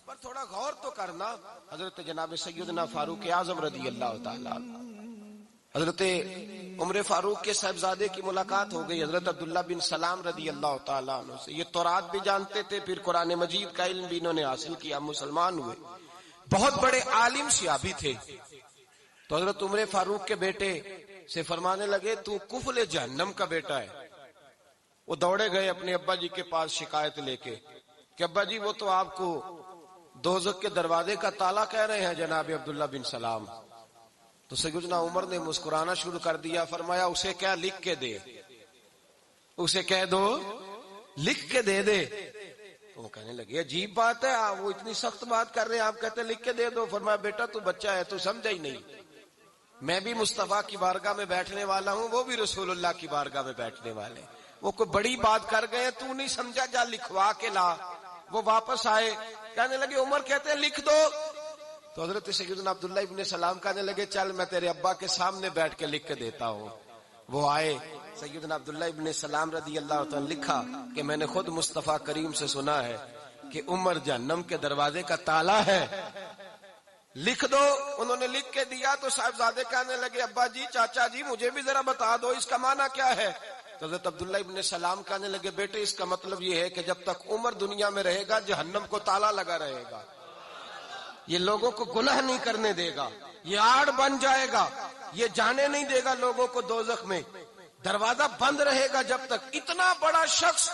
پر تھوڑا غور تو کرنا. حضرت جناب سیدنا فاروق اعظم رضی اللہ تعالیٰ عنہ، حضرت عمر فاروق کے صاحبزادے کی ملاقات ہو گئی حضرت عبداللہ بن سلام رضی اللہ تعالیٰ عنہ سے. یہ تورات بھی جانتے تھے، پھر قرآن مجید کا علم بھی انہوں نے حاصل کیا، مسلمان ہوئے. بہت بڑے عالم صحابی تھے. تو حضرت عمر فاروق کے بیٹے سے فرمانے لگے تو کفل جہنم کا بیٹا ہے. وہ دوڑے گئے اپنے ابا جی کے پاس شکایت لے کے کہ ابا جی وہ تو آپ کو دوزخ کے دروازے کا تالا کہہ رہے ہیں جناب عبداللہ بن سلام. تو سیدنا عمر نے مسکرانا شروع کر دیا، فرمایا اسے کیا لکھ کے دے، اسے کہہ دو لکھ کے دے دے. تو وہ کہنے لگے عجیب بات ہے، وہ اتنی سخت بات کر رہے ہیں، آپ کہتے ہیں لکھ کے دے دو. فرمایا بیٹا تو بچہ ہے، تو سمجھا ہی نہیں. میں بھی مصطفیٰ کی بارگاہ میں بیٹھنے والا ہوں، وہ بھی رسول اللہ کی بارگاہ میں بیٹھنے والے. وہ کوئی بڑی بات کر گئے، تو نہیں سمجھا، جا لکھوا کے لا. وہ واپس آئے، کہنے لگے عمر کہتے ہیں لکھ دو. تو حضرت سیدنا عبداللہ ابن سلام کہنے لگے چل میں تیرے ابا کے سامنے بیٹھ کے لکھ کے دیتا ہوں. وہ آئے، سیدنا عبداللہ ابن سلام رضی اللہ تعالیٰ لکھا کہ میں نے خود مصطفیٰ کریم سے سنا ہے کہ عمر جہنم کے دروازے کا تالا ہے، لکھ دو. انہوں نے لکھ کے دیا. تو صاحبزادے کہنے لگے ابا جی چاچا جی مجھے بھی ذرا بتا دو اس کا معنی کیا ہے. تو حضرت عبداللہ ابن سلام کہنے لگے بیٹے اس کا مطلب یہ ہے کہ جب تک عمر دنیا میں رہے گا جہنم کو تالا لگا رہے گا، یہ لوگوں کو گناہ نہیں کرنے دے گا، یہ آڑ بن جائے گا، یہ جانے نہیں دے گا لوگوں کو دوزخ میں، دروازہ بند رہے گا جب تک. اتنا بڑا شخص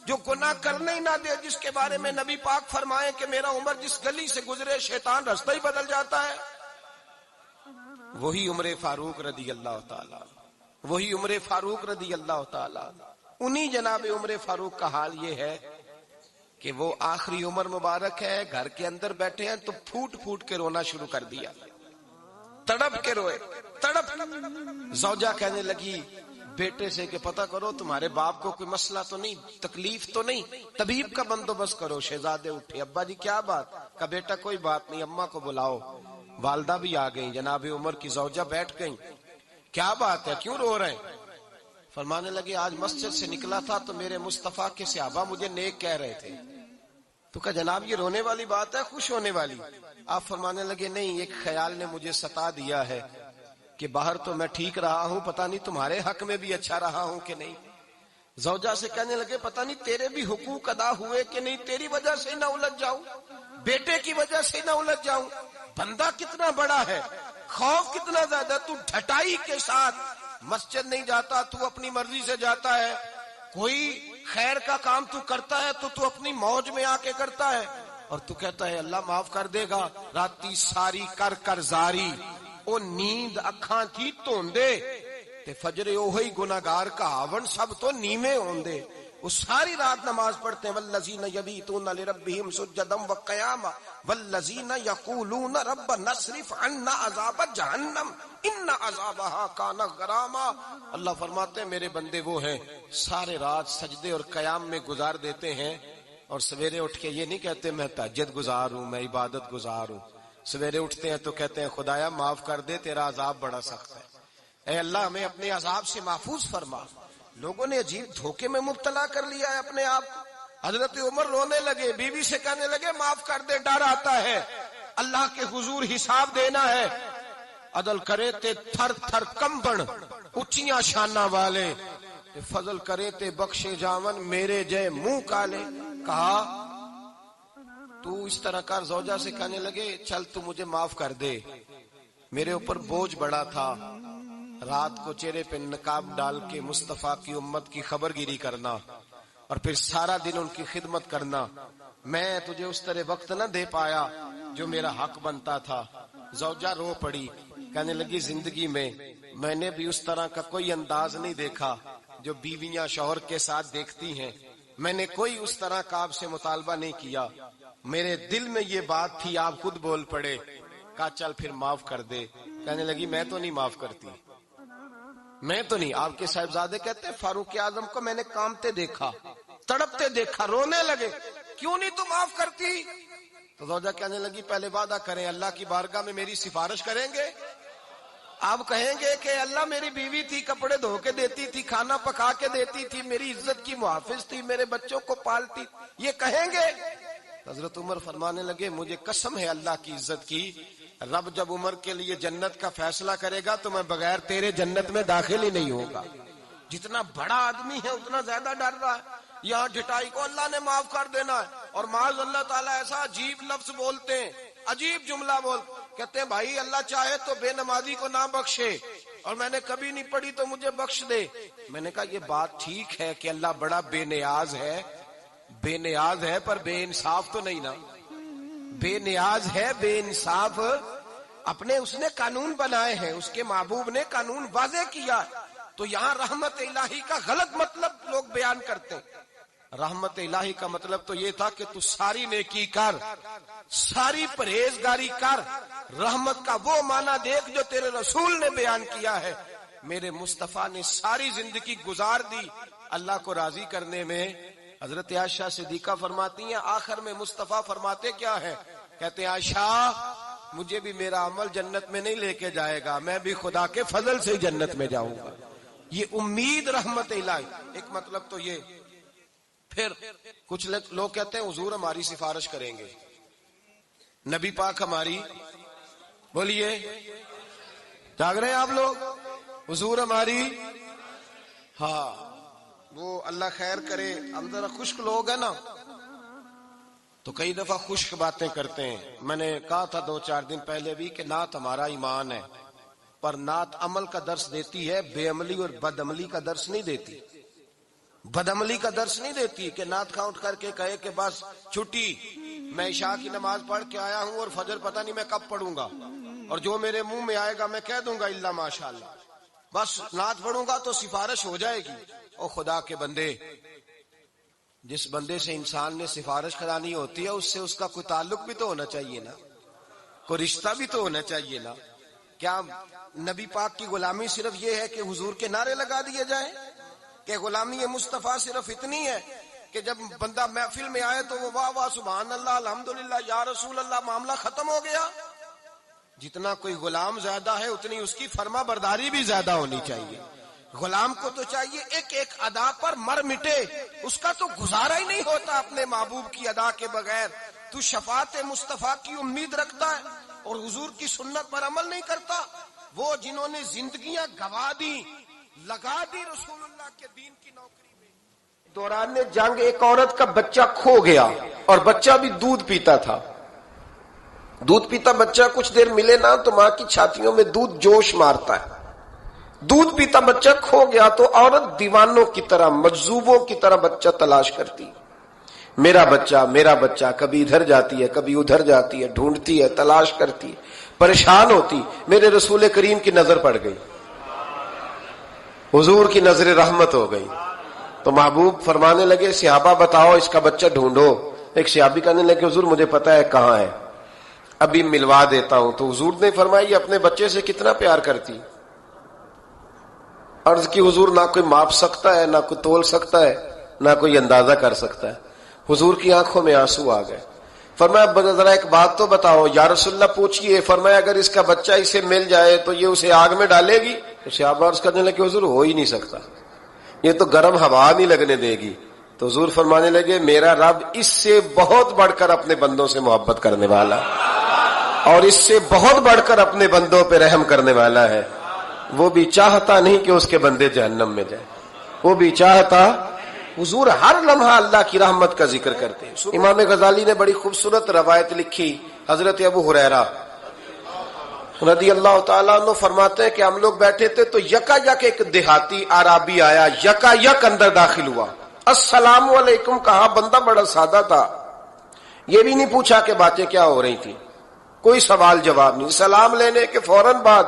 جو گناہ کرنے ہی نہ دے، جس کے بارے میں نبی پاک فرمائے کہ میرا عمر جس گلی سے گزرے شیطان رستہ ہی بدل جاتا ہے، وہی عمر فاروق رضی اللہ تعالیٰ، وہی عمر فاروق رضی اللہ تعالیٰ. انہی جناب عمر فاروق کا حال یہ ہے کہ وہ آخری عمر مبارک ہے، گھر کے اندر بیٹھے ہیں تو پھوٹ پھوٹ کے رونا شروع کر دیا، تڑپ کے روئے، تڑپ. زوجہ کہنے لگی بیٹے سے کہ پتہ کرو تمہارے باپ کو کوئی مسئلہ تو نہیں، تکلیف تو نہیں، طبیب کا بندوبست کرو. شہزادے اٹھے، ابا جی کیا بات؟ کا بیٹا کوئی بات نہیں، اماں کو بلاؤ. والدہ بھی آ گئی، جناب عمر کی زوجہ بیٹھ گئی. کیا بات ہے، کیوں رو رہے ہیں؟ فرمانے لگے آج مسجد سے نکلا تھا تو میرے مصطفیٰ کے صحابہ مجھے نیک کہہ رہے تھے. تو کہا جناب یہ رونے والی بات ہے خوش ہونے والی؟ آپ فرمانے لگے نہیں، ایک خیال نے مجھے ستا دیا ہے کہ باہر تو میں ٹھیک رہا ہوں، پتہ نہیں تمہارے حق میں بھی اچھا رہا ہوں کہ نہیں. زوجہ سے کہنے لگے پتہ نہیں تیرے بھی حقوق ادا ہوئے کہ نہیں، تیری وجہ سے نہ الجھ جاؤں، بیٹے کی وجہ سے نہ الجھ جاؤں. بندہ کتنا بڑا ہے، خوف کتنا زیادہ. تو ڈھٹائی کے ساتھ مسجد نہیں جاتا، تو اپنی مرضی سے جاتا ہے. کوئی خیر کا کام تو کرتا ہے تو اپنی موج میں آ کے کرتا ہے، اور تو کہتا ہے اللہ معاف کر دے گا. راتی ساری کر کر زاری، او نیند اکھاں تھی توندے تے فجر اوہی گناہگار کا ہاون سب تو نیمے ہوندے. وہ ساری رات نماز پڑھتے ہیں. والذین یبیتون لربہم سجدا وقیاما والذین یقولون ربنا اصرف عنا عذاب جہنم ان عذابها کان غراما. اللہ فرماتے ہیں میرے بندے وہ ہیں سارے رات سجدے اور قیام میں گزار دیتے ہیں، اور سویرے اٹھ کے یہ نہیں کہتے میں تہجد گزار ہوں، میں عبادت گزار ہوں. سویرے اٹھتے ہیں تو کہتے ہیں خدایا معاف کر دے، تیرا عذاب بڑا سخت ہے، اے اللہ ہمیں اپنے عذاب سے محفوظ فرما. لوگوں نے عجیب دھوکے میں مبتلا کر لیا ہے اپنے آپ. حضرت عمر رونے لگے، بیوی سے کہنے لگے معاف کر دے، ڈر آتا ہے، اللہ کے حضور حساب دینا ہے. عدل کرے تے تھر تھر کمبن اچیاں شانہ والے، فضل کرے تے بخشے جاون میرے جے منہ کالے. کہا تو اس طرح کر. زوجہ سے کہنے لگے چل تو مجھے معاف کر دے، میرے اوپر بوجھ بڑا تھا، رات کو چہرے پہ نقاب ڈال کے مصطفیٰ کی امت کی خبر گیری کرنا اور پھر سارا دن ان کی خدمت کرنا. میں تجھے اس طرح وقت نہ دے پایا جو میرا حق بنتا تھا. زوجہ رو پڑی، کہنے لگی زندگی میں نے بھی اس طرح کا کوئی انداز نہیں دیکھا جو بیویاں شوہر کے ساتھ دیکھتی ہیں. میں نے کوئی اس طرح کا آپ سے مطالبہ نہیں کیا، میرے دل میں یہ بات تھی، آپ خود بول پڑے. کہا چل پھر معاف کر دے. کہنے لگی میں تو نہیں معاف کرتی، میں تو نہیں. آپ کے صاحبزادے کہتے ہیں فاروق اعظم کو میں نے کامتے دیکھا، تڑپتے دیکھا، رونے لگے، کیوں نہیں تو معاف کرتی؟ تو زوجہ کہنے لگی پہلے وعدہ کریں، اللہ کی بارگاہ میں میری سفارش کریں گے؟ آپ کہیں گے کہ اللہ میری بیوی تھی، کپڑے دھو کے دیتی تھی، کھانا پکا کے دیتی تھی، میری عزت کی محافظ تھی، میرے بچوں کو پالتی، یہ کہیں گے؟ حضرت عمر فرمانے لگے مجھے قسم ہے اللہ کی عزت کی، رب جب عمر کے لیے جنت کا فیصلہ کرے گا تو میں بغیر تیرے جنت میں داخل ہی نہیں ہوگا۔ جتنا بڑا آدمی ہے اتنا زیادہ ڈر رہا ہے، یہاں ڈٹائی کو اللہ نے معاف کر دینا ہے، اور معاذ اللہ تعالیٰ ایسا عجیب لفظ بولتے ہیں، عجیب جملہ کہتے ہیں بھائی اللہ چاہے تو بے نمازی کو نہ بخشے، اور میں نے کبھی نہیں پڑھی تو مجھے بخش دے۔ میں نے کہا یہ بات ٹھیک ہے کہ اللہ بڑا بے نیاز ہے پر بے انصاف تو نہیں نا، بے نیاز ہے، بے انصاف اپنے اس نے قانون بنائے ہیں، اس کے محبوب نے قانون واضح کیا ہے۔ تو یہاں رحمت الہی کا غلط مطلب لوگ بیان کرتے ہیں۔ رحمت الہی کا مطلب تو یہ تھا کہ تو ساری نیکی کر، ساری پرہیزگاری کر، رحمت کا وہ معنی دیکھ جو تیرے رسول نے بیان کیا ہے۔ میرے مصطفیٰ نے ساری زندگی گزار دی اللہ کو راضی کرنے میں۔ حضرت عائشہ صدیقہ فرماتی ہیں آخر میں مصطفیٰ فرماتے کیا ہے؟ کہتے ہیں عائشہ مجھے بھی میرا عمل جنت میں نہیں لے کے جائے گا، میں بھی خدا کے فضل سے جنت میں جاؤں گا۔ یہ امید رحمت الہی ایک مطلب تو یہ۔ پھر کچھ لوگ کہتے ہیں حضور ہماری سفارش کریں گے، نبی پاک ہماری، بولیے جاگ رہے ہیں آپ لوگ، حضور ہماری، ہاں وہ اللہ خیر کرے۔ ہم ذرا خشک لوگ ہیں نا تو کئی دفعہ خشک باتیں کرتے ہیں۔ میں نے کہا تھا 2-4 دن پہلے بھی کہ نعت ہمارا ایمان ہے، پر نعت عمل کا درس دیتی ہے، بے عملی اور بد عملی کا درس نہیں دیتی۔ بد عملی کا درس نہیں دیتی کہ نعت خواں اٹھ کر کے کہے کہ بس چھٹی، میں عشاء کی نماز پڑھ کے آیا ہوں اور فجر پتہ نہیں میں کب پڑھوں گا، اور جو میرے منہ میں آئے گا میں کہہ دوں گا الا ماشاءاللہ، بس نعت پڑھوں گا تو سفارش ہو جائے گی۔ او خدا کے بندے، جس بندے سے انسان نے سفارش کرانی ہوتی ہے اس سے اس کا کوئی تعلق بھی تو ہونا چاہیے نا، کوئی رشتہ بھی تو ہونا چاہیے نا۔ کیا نبی پاک کی غلامی صرف یہ ہے کہ حضور کے نعرے لگا دیے جائیں؟ کہ غلامی مصطفیٰ صرف اتنی ہے کہ جب بندہ محفل میں آئے تو وہ واہ واہ سبحان اللہ الحمدللہ یا رسول اللہ، معاملہ ختم ہو گیا؟ جتنا کوئی غلام زیادہ ہے اتنی اس کی فرما برداری بھی زیادہ ہونی چاہیے۔ غلام کو تو چاہیے ایک ایک ادا پر مر مٹے، اس کا تو گزارا ہی نہیں ہوتا اپنے محبوب کی ادا کے بغیر۔ تو شفاعت مصطفیٰ کی امید رکھتا ہے اور حضور کی سنت پر عمل نہیں کرتا۔ وہ جنہوں نے زندگیاں گوا دی، لگا دی رسول اللہ کے دین کی نوکری میں۔ دوران جنگ ایک عورت کا بچہ کھو گیا اور بچہ بھی دودھ پیتا تھا۔ دودھ پیتا بچہ کچھ دیر ملے نا تو ماں کی چھاتیوں میں دودھ جوش مارتا ہے۔ دودھ پیتا بچہ کھو گیا تو عورت دیوانوں کی طرح، مجذوبوں کی طرح بچہ تلاش کرتی، میرا بچہ، کبھی ادھر جاتی ہے کبھی ادھر جاتی ہے، ڈھونڈتی ہے، تلاش کرتی، پریشان ہوتی۔ میرے رسول کریم کی نظر پڑ گئی، حضور کی نظر رحمت ہو گئی تو محبوب فرمانے لگے صحابہ بتاؤ اس کا بچہ ڈھونڈو۔ ایک صحابی کہنے لگے حضور مجھے پتا ہے کہاں ہے، ابھی ملوا دیتا ہوں۔ تو حضور نے فرمایا یہ اپنے بچے سے کتنا پیار کرتی۔ عرض کی حضور نہ کوئی ماپ سکتا ہے، نہ کوئی تول سکتا ہے، نہ کوئی اندازہ کر سکتا ہے۔ حضور کی آنکھوں میں آنسو آ گئے۔ فرمایا ذرا ایک بات تو بتاؤ یا رسول اللہ پوچھئے۔ فرمایا اگر اس کا بچہ اسے مل جائے تو یہ اسے آگ میں ڈالے گی؟ صحابہ عرض کرنے لگے حضور ہو ہی نہیں سکتا، یہ تو گرم ہوا نہیں لگنے دے گی۔ تو حضور فرمانے لگے میرا رب اس سے بہت بڑھ کر اپنے بندوں سے محبت کرنے والا اور اس سے بہت بڑھ کر اپنے بندوں پہ رحم کرنے والا ہے۔ وہ بھی چاہتا نہیں کہ اس کے بندے جہنم میں جائیں، وہ بھی چاہتا۔ حضور ہر لمحہ اللہ کی رحمت کا ذکر کرتے ہیں۔ امام غزالی نے بڑی خوبصورت روایت لکھی، حضرت ابو ہریرہ رضی اللہ تعالیٰ عنہ فرماتے ہیں کہ ہم لوگ بیٹھے تھے تو یکا یک ایک دیہاتی عرابی آیا، یکا یک اندر داخل ہوا، السلام علیکم کہا۔ بندہ بڑا سادہ تھا، یہ بھی نہیں پوچھا کہ باتیں کیا ہو رہی تھی، کوئی سوال جواب نہیں۔ سلام لینے کے فوراً بعد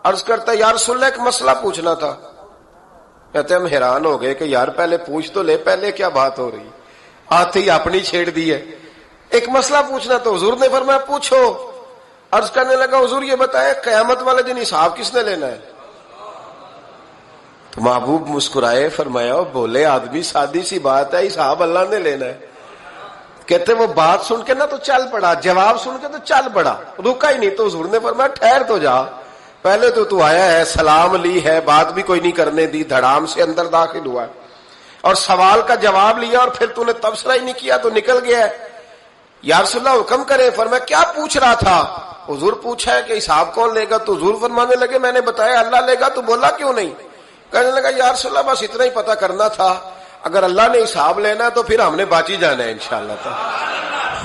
عرض کرتا یا رسول اللہ ایک مسئلہ پوچھنا تھا۔ کہتے ہم حیران ہو گئے کہ یار پہلے پوچھ تو لے، پہلے کیا بات ہو رہی، آتے ہی اپنی چھیڑ دی ہے۔ ایک مسئلہ پوچھنا تو حضور نے فرمایا پوچھو۔ عرض کرنے لگا حضور یہ بتائے قیامت والے دن حساب کس نے لینا ہے؟ تو محبوب مسکرائے، فرمایا بولے آدمی سادی سی بات ہے، حساب اللہ نے لینا ہے۔ کہتے وہ بات سن کے نا تو چل پڑا، جواب سن کے تو چل پڑا، رکا ہی نہیں۔ تو حضور نے فرمایا ٹھہر تو جا، پہلے تو آیا ہے، سلام لی ہے، بات بھی کوئی نہیں کرنے دی، دھڑام سے اندر داخل ہوا ہے اور سوال کا جواب لیا اور پھر تو نے تبصرہ ہی نہیں کیا تو نکل گیا ہے۔ یا رسول اللہ حکم کریں. فرمایا کیا پوچھ رہا تھا؟ حضور پوچھا ہے کہ حساب کون لے گا؟ تو حضور فرمانے لگے میں نے بتایا اللہ لے گا. تو بولا کیوں نہیں؟ کہنے لگا یا رسول اللہ بس اتنا ہی پتا کرنا تھا, اگر اللہ نے حساب لینا تو پھر ہم نے باچی جانا ہے انشاءاللہ, تو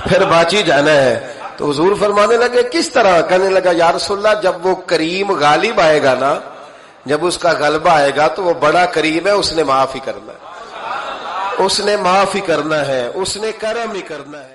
پھر باچی جانا ہے. تو حضور فرمانے لگے کس طرح؟ کہنے لگا یا رسول اللہ جب وہ کریم غالب آئے گا نا, جب اس کا غلبہ آئے گا تو وہ بڑا کریم ہے, اس نے معاف ہی کرنا ہے, اس نے معاف ہی کرنا ہے, اس نے کرم ہی کرنا ہے.